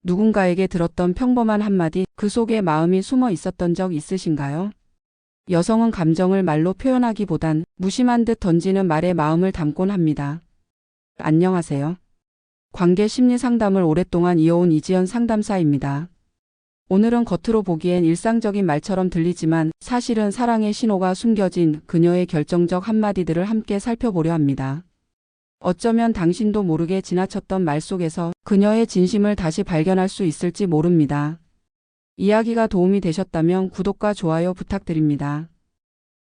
누군가에게 들었던 평범한 한마디, 그 속에 마음이 숨어 있었던 적 있으신가요? 여성은 감정을 말로 표현하기보단 무심한 듯 던지는 말에 마음을 담곤 합니다. 안녕하세요. 관계 심리 상담을 오랫동안 이어온 이지연 상담사입니다. 오늘은 겉으로 보기엔 일상적인 말처럼 들리지만 사실은 사랑의 신호가 숨겨진 그녀의 결정적 한마디들을 함께 살펴보려 합니다. 어쩌면 당신도 모르게 지나쳤던 말 속에서 그녀의 진심을 다시 발견할 수 있을지 모릅니다. 이야기가 도움이 되셨다면 구독과 좋아요 부탁드립니다.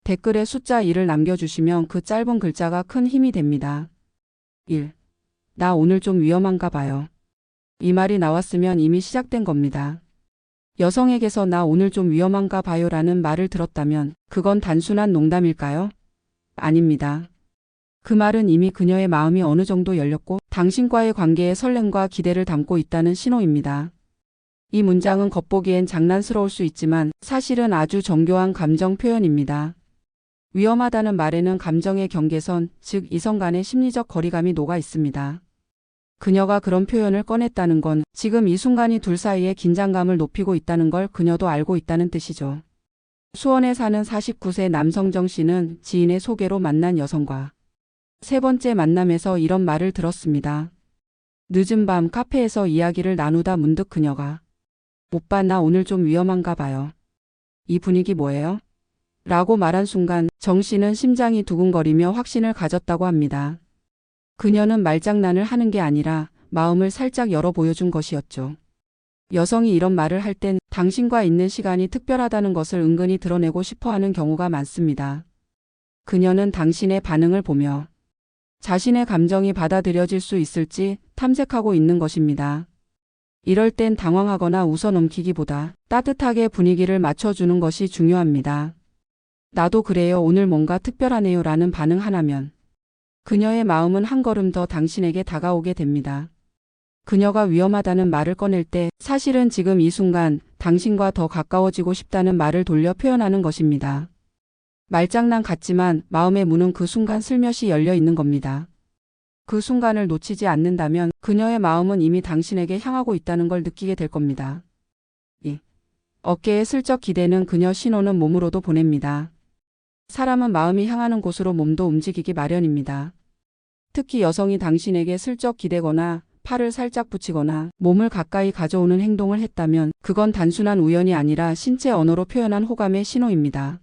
댓글에 숫자 1을 남겨주시면 그 짧은 글자가 큰 힘이 됩니다. 1. 나 오늘 좀 위험한가 봐요. 이 말이 나왔으면 이미 시작된 겁니다. 여성에게서 나 오늘 좀 위험한가 봐요 라는 말을 들었다면 그건 단순한 농담일까요? 아닙니다. 그 말은 이미 그녀의 마음이 어느 정도 열렸고 당신과의 관계에 설렘과 기대를 담고 있다는 신호입니다. 이 문장은 겉보기엔 장난스러울 수 있지만 사실은 아주 정교한 감정 표현입니다. 위험하다는 말에는 감정의 경계선, 즉 이성 간의 심리적 거리감이 녹아 있습니다. 그녀가 그런 표현을 꺼냈다는 건 지금 이 순간이 둘 사이의 긴장감을 높이고 있다는 걸 그녀도 알고 있다는 뜻이죠. 수원에 사는 49세 남성 정 씨는 지인의 소개로 만난 여성과 세 번째 만남에서 이런 말을 들었습니다. 늦은 밤 카페에서 이야기를 나누다 문득 그녀가 오빠 나 오늘 좀 위험한가 봐요. 이 분위기 뭐예요? 라고 말한 순간 정 씨는 심장이 두근거리며 확신을 가졌다고 합니다. 그녀는 말장난을 하는 게 아니라 마음을 살짝 열어 보여준 것이었죠. 여성이 이런 말을 할 땐 당신과 있는 시간이 특별하다는 것을 은근히 드러내고 싶어하는 경우가 많습니다. 그녀는 당신의 반응을 보며 자신의 감정이 받아들여질 수 있을지 탐색하고 있는 것입니다. 이럴 땐 당황하거나 웃어넘기기보다 따뜻하게 분위기를 맞춰주는 것이 중요합니다. 나도 그래요. 오늘 뭔가 특별하네요 라는 반응 하나면 그녀의 마음은 한 걸음 더 당신에게 다가오게 됩니다. 그녀가 위험하다는 말을 꺼낼 때 사실은 지금 이 순간 당신과 더 가까워지고 싶다는 말을 돌려 표현하는 것입니다. 말장난 같지만 마음의 문은 그 순간 슬며시 열려 있는 겁니다. 그 순간을 놓치지 않는다면 그녀의 마음은 이미 당신에게 향하고 있다는 걸 느끼게 될 겁니다. 2. 어깨에 슬쩍 기대는 그녀 신호는 몸으로도 보냅니다. 사람은 마음이 향하는 곳으로 몸도 움직이기 마련입니다. 특히 여성이 당신에게 슬쩍 기대거나 팔을 살짝 붙이거나 몸을 가까이 가져오는 행동을 했다면 그건 단순한 우연이 아니라 신체 언어로 표현한 호감의 신호입니다.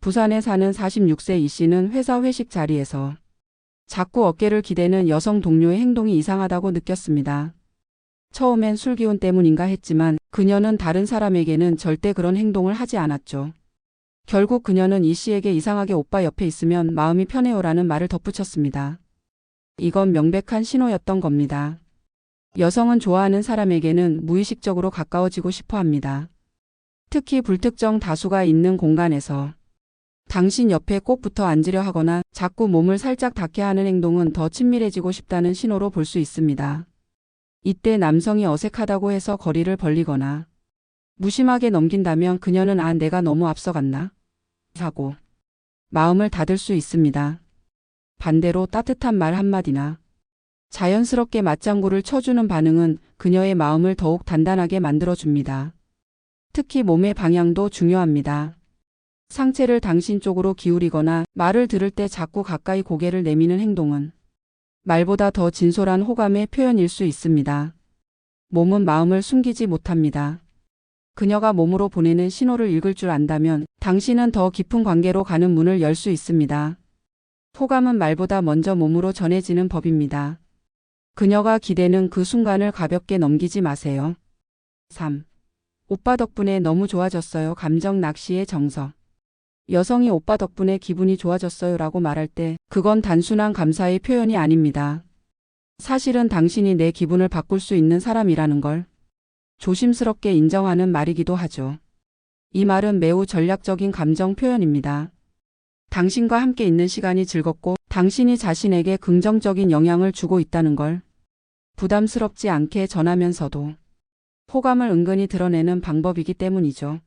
부산에 사는 46세 이 씨는 회사 회식 자리에서 자꾸 어깨를 기대는 여성 동료의 행동이 이상하다고 느꼈습니다. 처음엔 술기운 때문인가 했지만 그녀는 다른 사람에게는 절대 그런 행동을 하지 않았죠. 결국 그녀는 이 씨에게 이상하게 오빠 옆에 있으면 마음이 편해요라는 말을 덧붙였습니다. 이건 명백한 신호였던 겁니다. 여성은 좋아하는 사람에게는 무의식적으로 가까워지고 싶어 합니다. 특히 불특정 다수가 있는 공간에서 당신 옆에 꼭 붙어 앉으려 하거나 자꾸 몸을 살짝 닿게 하는 행동은 더 친밀해지고 싶다는 신호로 볼 수 있습니다. 이때 남성이 어색하다고 해서 거리를 벌리거나 무심하게 넘긴다면 그녀는 내가 너무 앞서갔나? 하고 마음을 닫을 수 있습니다. 반대로 따뜻한 말 한마디나 자연스럽게 맞장구를 쳐주는 반응은 그녀의 마음을 더욱 단단하게 만들어줍니다. 특히 몸의 방향도 중요합니다. 상체를 당신 쪽으로 기울이거나 말을 들을 때 자꾸 가까이 고개를 내미는 행동은 말보다 더 진솔한 호감의 표현일 수 있습니다. 몸은 마음을 숨기지 못합니다. 그녀가 몸으로 보내는 신호를 읽을 줄 안다면 당신은 더 깊은 관계로 가는 문을 열 수 있습니다. 호감은 말보다 먼저 몸으로 전해지는 법입니다. 그녀가 기대는 그 순간을 가볍게 넘기지 마세요. 3. 오빠 덕분에 너무 좋아졌어요. 감정 낚시의 정석. 여성이 오빠 덕분에 기분이 좋아졌어요 라고 말할 때 그건 단순한 감사의 표현이 아닙니다. 사실은 당신이 내 기분을 바꿀 수 있는 사람이라는 걸 조심스럽게 인정하는 말이기도 하죠. 이 말은 매우 전략적인 감정 표현입니다. 당신과 함께 있는 시간이 즐겁고 당신이 자신에게 긍정적인 영향을 주고 있다는 걸 부담스럽지 않게 전하면서도 호감을 은근히 드러내는 방법이기 때문이죠.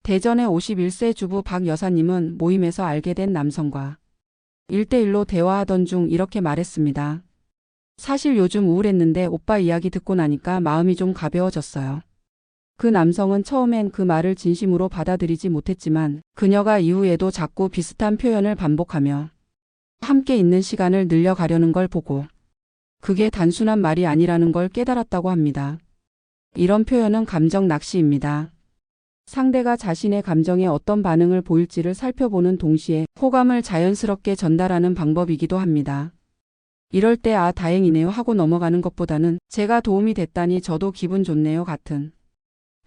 대전의 51세 주부 박 여사님은 모임에서 알게 된 남성과 1대1로 대화하던 중 이렇게 말했습니다. 사실 요즘 우울했는데 오빠 이야기 듣고 나니까 마음이 좀 가벼워졌어요. 그 남성은 처음엔 그 말을 진심으로 받아들이지 못했지만 그녀가 이후에도 자꾸 비슷한 표현을 반복하며 함께 있는 시간을 늘려가려는 걸 보고 그게 단순한 말이 아니라는 걸 깨달았다고 합니다. 이런 표현은 감정 낚시입니다. 상대가 자신의 감정에 어떤 반응을 보일지를 살펴보는 동시에 호감을 자연스럽게 전달하는 방법이기도 합니다. 이럴 때 아 다행이네요 하고 넘어가는 것보다는 제가 도움이 됐다니 저도 기분 좋네요 같은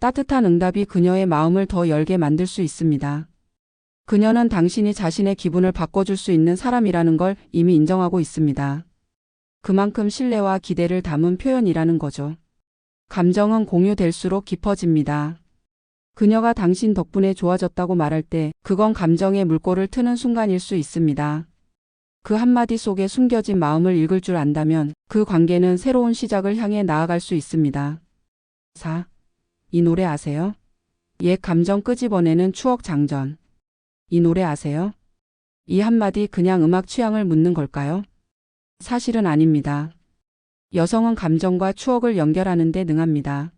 따뜻한 응답이 그녀의 마음을 더 열게 만들 수 있습니다. 그녀는 당신이 자신의 기분을 바꿔줄 수 있는 사람이라는 걸 이미 인정하고 있습니다. 그만큼 신뢰와 기대를 담은 표현이라는 거죠. 감정은 공유될수록 깊어집니다. 그녀가 당신 덕분에 좋아졌다고 말할 때 그건 감정의 물꼬를 트는 순간일 수 있습니다. 그 한마디 속에 숨겨진 마음을 읽을 줄 안다면 그 관계는 새로운 시작을 향해 나아갈 수 있습니다. 4. 이 노래 아세요? 옛 감정 끄집어내는 추억 장전. 이 노래 아세요? 이 한마디 그냥 음악 취향을 묻는 걸까요? 사실은 아닙니다. 여성은 감정과 추억을 연결하는 데 능합니다.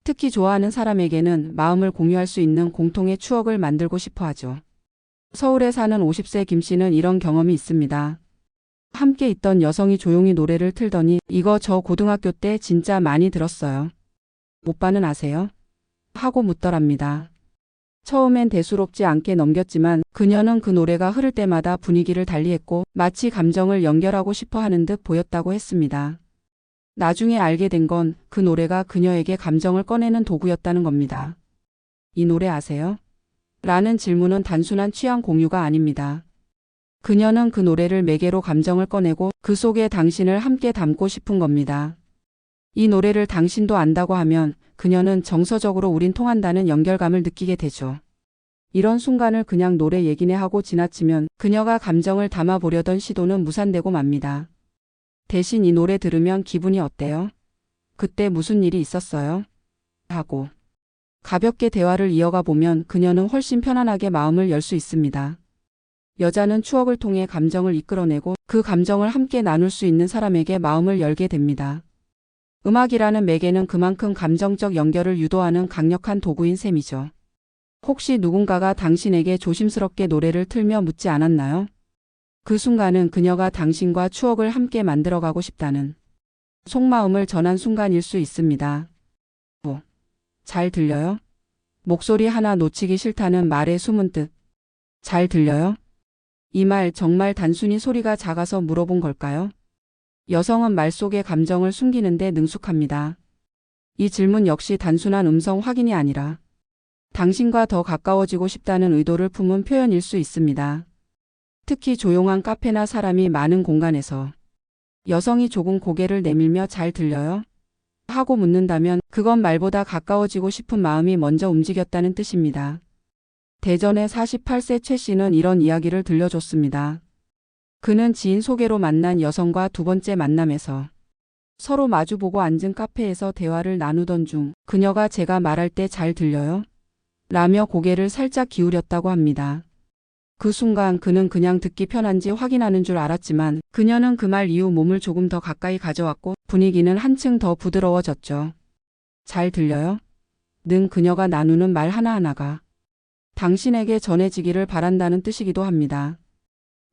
특히 좋아하는 사람에게는 마음을 공유할 수 있는 공통의 추억을 만들고 싶어 하죠. 서울에 사는 50세 김 씨는 이런 경험이 있습니다. 함께 있던 여성이 조용히 노래를 틀더니 이거 저 고등학교 때 진짜 많이 들었어요. 오빠는 아세요? 하고 묻더랍니다. 처음엔 대수롭지 않게 넘겼지만 그녀는 그 노래가 흐를 때마다 분위기를 달리했고 마치 감정을 연결하고 싶어 하는 듯 보였다고 했습니다. 나중에 알게 된 건 그 노래가 그녀에게 감정을 꺼내는 도구였다는 겁니다. 이 노래 아세요? 라는 질문은 단순한 취향 공유가 아닙니다. 그녀는 그 노래를 매개로 감정을 꺼내고 그 속에 당신을 함께 담고 싶은 겁니다. 이 노래를 당신도 안다고 하면 그녀는 정서적으로 우린 통한다는 연결감을 느끼게 되죠. 이런 순간을 그냥 노래 얘기네 하고 지나치면 그녀가 감정을 담아보려던 시도는 무산되고 맙니다. 대신 이 노래 들으면 기분이 어때요? 그때 무슨 일이 있었어요? 하고 가볍게 대화를 이어가 보면 그녀는 훨씬 편안하게 마음을 열 수 있습니다. 여자는 추억을 통해 감정을 이끌어내고 그 감정을 함께 나눌 수 있는 사람에게 마음을 열게 됩니다. 음악이라는 매개는 그만큼 감정적 연결을 유도하는 강력한 도구인 셈이죠. 혹시 누군가가 당신에게 조심스럽게 노래를 틀며 묻지 않았나요? 그 순간은 그녀가 당신과 추억을 함께 만들어가고 싶다는 속마음을 전한 순간일 수 있습니다. 잘 들려요? 목소리 하나 놓치기 싫다는 말의 숨은 뜻. 잘 들려요? 이 말 정말 단순히 소리가 작아서 물어본 걸까요? 여성은 말 속의 감정을 숨기는데 능숙합니다. 이 질문 역시 단순한 음성 확인이 아니라 당신과 더 가까워지고 싶다는 의도를 품은 표현일 수 있습니다. 특히 조용한 카페나 사람이 많은 공간에서 여성이 조금 고개를 내밀며 잘 들려요? 하고 묻는다면 그건 말보다 가까워지고 싶은 마음이 먼저 움직였다는 뜻입니다. 대전의 48세 최 씨는 이런 이야기를 들려줬습니다. 그는 지인 소개로 만난 여성과 두 번째 만남에서 서로 마주보고 앉은 카페에서 대화를 나누던 중 그녀가 제가 말할 때 잘 들려요? 라며 고개를 살짝 기울였다고 합니다. 그 순간 그는 그냥 듣기 편한지 확인하는 줄 알았지만 그녀는 그 말 이후 몸을 조금 더 가까이 가져왔고 분위기는 한층 더 부드러워졌죠. 잘 들려요? 는 그녀가 나누는 말 하나하나가 당신에게 전해지기를 바란다는 뜻이기도 합니다.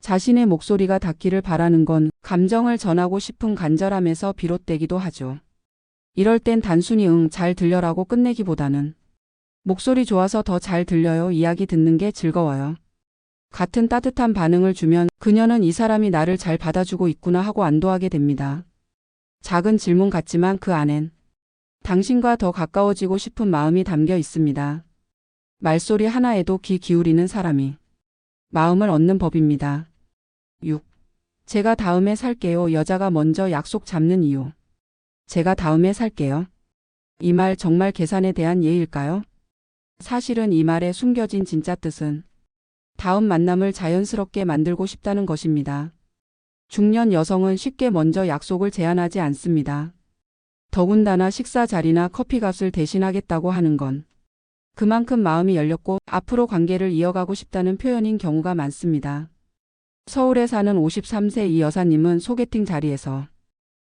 자신의 목소리가 닿기를 바라는 건 감정을 전하고 싶은 간절함에서 비롯되기도 하죠. 이럴 땐 단순히 잘 들려라고 끝내기보다는 목소리 좋아서 더 잘 들려요 이야기 듣는 게 즐거워요. 같은 따뜻한 반응을 주면 그녀는 이 사람이 나를 잘 받아주고 있구나 하고 안도하게 됩니다. 작은 질문 같지만 그 안엔 당신과 더 가까워지고 싶은 마음이 담겨 있습니다. 말소리 하나에도 귀 기울이는 사람이 마음을 얻는 법입니다. 6. 제가 다음에 살게요. 여자가 먼저 약속 잡는 이유. 제가 다음에 살게요. 이 말 정말 계산에 대한 예일까요? 사실은 이 말에 숨겨진 진짜 뜻은 다음 만남을 자연스럽게 만들고 싶다는 것입니다. 중년 여성은 쉽게 먼저 약속을 제안하지 않습니다. 더군다나 식사 자리나 커피값을 대신하겠다고 하는 건 그만큼 마음이 열렸고 앞으로 관계를 이어가고 싶다는 표현인 경우가 많습니다. 서울에 사는 53세 이 여사님은 소개팅 자리에서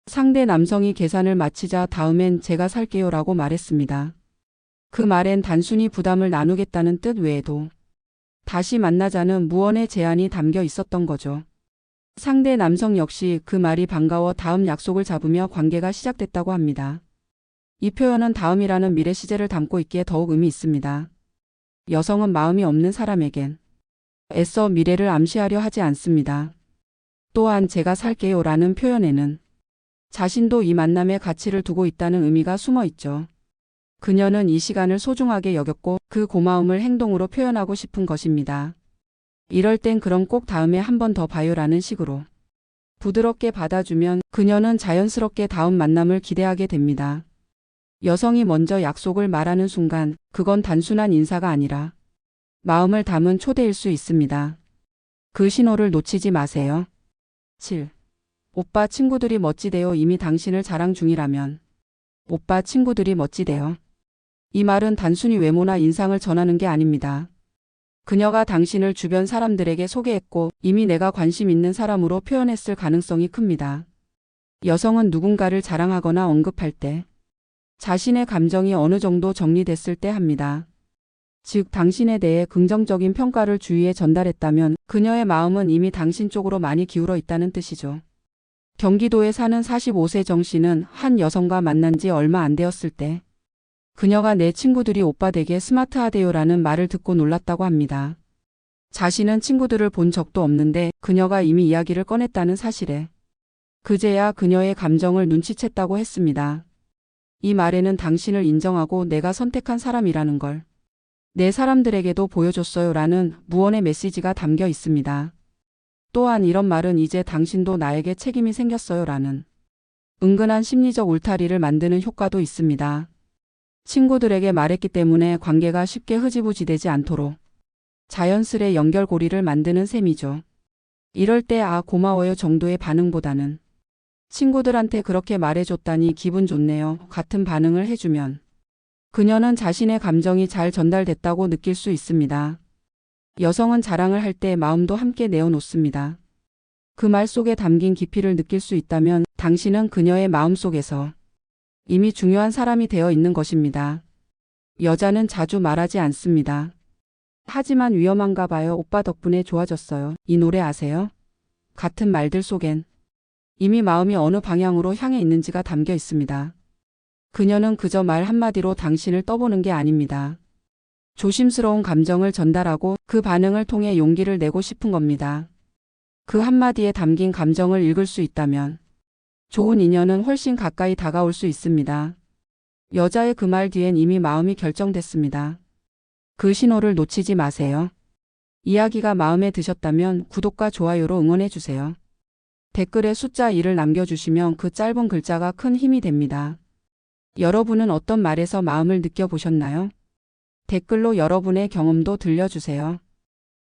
상대 남성이 계산을 마치자 다음엔 제가 살게요라고 말했습니다. 그 말엔 단순히 부담을 나누겠다는 뜻 외에도 다시 만나자는 무언의 제안이 담겨 있었던 거죠. 상대 남성 역시 그 말이 반가워 다음 약속을 잡으며 관계가 시작됐다고 합니다. 이 표현은 다음이라는 미래 시제를 담고 있기에 더욱 의미 있습니다. 여성은 마음이 없는 사람에겐 애써 미래를 암시하려 하지 않습니다. 또한 제가 살게요라는 표현에는 자신도 이 만남에 가치를 두고 있다는 의미가 숨어 있죠. 그녀는 이 시간을 소중하게 여겼고 그 고마움을 행동으로 표현하고 싶은 것입니다. 이럴 땐 그럼 꼭 다음에 한 번 더 봐요라는 식으로 부드럽게 받아주면 그녀는 자연스럽게 다음 만남을 기대하게 됩니다. 여성이 먼저 약속을 말하는 순간 그건 단순한 인사가 아니라 마음을 담은 초대일 수 있습니다. 그 신호를 놓치지 마세요. 7. 오빠 친구들이 멋지대요. 이미 당신을 자랑 중이라면 오빠 친구들이 멋지대요. 이 말은 단순히 외모나 인상을 전하는 게 아닙니다. 그녀가 당신을 주변 사람들에게 소개했고 이미 내가 관심 있는 사람으로 표현했을 가능성이 큽니다. 여성은 누군가를 자랑하거나 언급할 때 자신의 감정이 어느 정도 정리됐을 때 합니다. 즉 당신에 대해 긍정적인 평가를 주위에 전달했다면 그녀의 마음은 이미 당신 쪽으로 많이 기울어 있다는 뜻이죠. 경기도에 사는 45세 정 씨는 한 여성과 만난 지 얼마 안 되었을 때 그녀가 내 친구들이 오빠 되게 스마트하대요라는 말을 듣고 놀랐다고 합니다. 자신은 친구들을 본 적도 없는데 그녀가 이미 이야기를 꺼냈다는 사실에 그제야 그녀의 감정을 눈치챘다고 했습니다. 이 말에는 당신을 인정하고 내가 선택한 사람이라는 걸 내 사람들에게도 보여줬어요라는 무언의 메시지가 담겨 있습니다. 또한 이런 말은 이제 당신도 나에게 책임이 생겼어요라는 은근한 심리적 울타리를 만드는 효과도 있습니다. 친구들에게 말했기 때문에 관계가 쉽게 흐지부지되지 않도록 자연스레 연결고리를 만드는 셈이죠. 이럴 때 아 고마워요 정도의 반응보다는 친구들한테 그렇게 말해줬다니 기분 좋네요 같은 반응을 해주면 그녀는 자신의 감정이 잘 전달됐다고 느낄 수 있습니다. 여성은 자랑을 할 때 마음도 함께 내어놓습니다. 그 말 속에 담긴 깊이를 느낄 수 있다면 당신은 그녀의 마음속에서 이미 중요한 사람이 되어 있는 것입니다. 여자는 자주 말하지 않습니다. 하지만 위험한가 봐요. 오빠 덕분에 좋아졌어요. 이 노래 아세요? 같은 말들 속엔 이미 마음이 어느 방향으로 향해 있는지가 담겨 있습니다. 그녀는 그저 말 한마디로 당신을 떠보는 게 아닙니다. 조심스러운 감정을 전달하고 그 반응을 통해 용기를 내고 싶은 겁니다. 그 한마디에 담긴 감정을 읽을 수 있다면 좋은 인연은 훨씬 가까이 다가올 수 있습니다. 여자의 그 말 뒤엔 이미 마음이 결정됐습니다. 그 신호를 놓치지 마세요. 이야기가 마음에 드셨다면 구독과 좋아요로 응원해주세요. 댓글에 숫자 2를 남겨주시면 그 짧은 글자가 큰 힘이 됩니다. 여러분은 어떤 말에서 마음을 느껴보셨나요? 댓글로 여러분의 경험도 들려주세요.